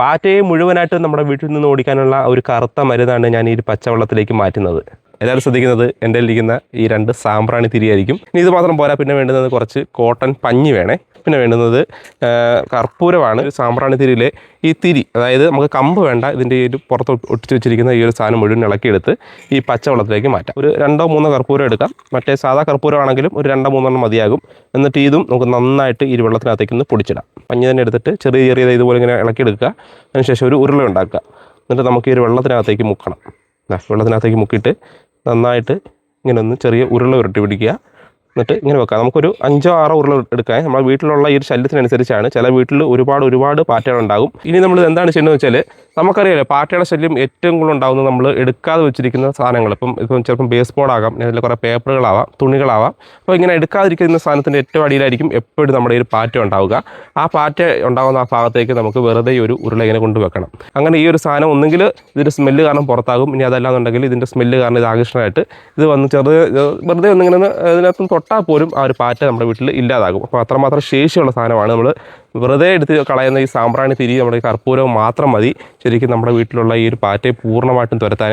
പാറ്റയെ മുഴുവനായിട്ട് നമ്മുടെ വീട്ടിൽ നിന്ന് ഓടിക്കാനുള്ള ഒരു കറുത്ത മരുന്നാണ് ഞാൻ ഈ പച്ചവെള്ളത്തിലേക്ക് മാറ്റുന്നത്. എല്ലാവരും ശ്രദ്ധിക്കുന്നത് എൻ്റെ ഇരിക്കുന്ന ഈ 2 സാമ്പ്രാണി തിരിയായിരിക്കും. ഇനി ഇത് മാത്രം പോരാ, പിന്നെ വേണ്ടുന്നത് കുറച്ച് കോട്ടൺ പഞ്ഞി വേണേ. പിന്നെ വേണ്ടുന്നത് കർപ്പൂരമാണ്. ഒരു സാമ്പ്രാണി തിരിയിലെ ഈ തിരി, അതായത് നമുക്ക് കമ്പ് വേണ്ട, ഇതിൻ്റെ ഈ ഒരു പുറത്ത് ഒട്ടിച്ച് വെച്ചിരിക്കുന്ന ഈ ഒരു സാധനം മുഴുവൻ ഇളക്കിയെടുത്ത് ഈ പച്ചവെള്ളത്തിലേക്ക് മാറ്റാം. ഒരു 2-3 കർപ്പൂരം എടുക്കാം. മറ്റേ സാധാ കർപ്പൂരമാണെങ്കിലും ഒരു 2-3 മതിയാകും. എന്നിട്ട് ഇതും നമുക്ക് നന്നായിട്ട് ഈ വെള്ളത്തിനകത്തേക്ക് ഒന്ന് പൊടിച്ചിടാം. പഞ്ഞി തന്നെ എടുത്തിട്ട് ചെറിയ ഇതുപോലെ ഇങ്ങനെ ഇളക്കിയെടുക്കുക. അതിനുശേഷം ഒരു ഉരുള ഉണ്ടാക്കുക. എന്നിട്ട് നമുക്ക് ഈ ഒരു വെള്ളത്തിനകത്തേക്ക് മുക്കണം. വെള്ളത്തിനകത്തേക്ക് മുക്കിയിട്ട് നന്നായിട്ട് ഇങ്ങനെ ഒന്ന് ചെറിയ ഉരുള ഉരുട്ടി പിടിക്കുക. എന്നിട്ട് ഇങ്ങനെ വെക്കാം. നമുക്കൊരു 5-6 ഉരുള എടുക്കാൻ. നമ്മുടെ വീട്ടിലുള്ള ഈ ഒരു ശല്യത്തിനനുസരിച്ചാണ്. ചില വീട്ടിൽ ഒരുപാട് പാറ്റകളുണ്ടാകും. ഇനി നമ്മൾ എന്താണ് ചെയ്യുന്നത് വെച്ചാൽ, നമുക്കറിയാലോ പാറ്റയുടെ ശല്യം ഏറ്റവും കൂടുതൽ ഉണ്ടാകുന്നത് നമ്മൾ എടുക്കാതെ വെച്ചിരിക്കുന്ന സാധനങ്ങൾ. ഇപ്പം ചിലപ്പം ബേസ് ബോർഡാകാം, അതിൽ കുറേ പേപ്പറുകളാവാം, തുണികളാവാം. അപ്പോൾ ഇങ്ങനെ എടുക്കാതിരിക്കുന്ന സാധനത്തിൻ്റെ ഏറ്റവും അടിയിലായിരിക്കും എപ്പോഴും നമ്മുടെ ഒരു പാറ്റ ഉണ്ടാവുക. ആ പാറ്റ ഉണ്ടാകുന്ന ആ ഭാഗത്തേക്ക് നമുക്ക് വെറുതെ ഒരു ഉരുള ഇങ്ങനെ കൊണ്ടുവെക്കണം. അങ്ങനെ ഈ ഒരു സാധനം ഒന്നെങ്കിൽ ഇതിൻ്റെ സ്മെല്ല് കാരണം പുറത്താകും. ഇനി അതല്ലാന്നുണ്ടെങ്കിൽ ഇതിൻ്റെ സ്മെല്ല് കാരണം ഇത് ആകർഷണമായിട്ട് ഇത് വന്ന് വെറുതെ ഒന്നിങ്ങനെ ഇതിനകത്ത് തൊട്ടാൽ പോലും ആ ഒരു പാറ്റ നമ്മുടെ വീട്ടിൽ ഇല്ലാതാകും. അപ്പോൾ അത്രമാത്രം ശേഷിയുള്ള സാധനമാണ്. നമ്മൾ വെറുതെ എടുത്ത് കളയുന്ന ഈ സാമ്പ്രാണി തിരി, നമ്മുടെ ഈ കർപ്പൂരവും മാത്രം മതി ശരിക്കും നമ്മുടെ വീട്ടിലുള്ള ഈ ഒരു പാറ്റയെ പൂർണ്ണമായിട്ടും തുരത്താൻ.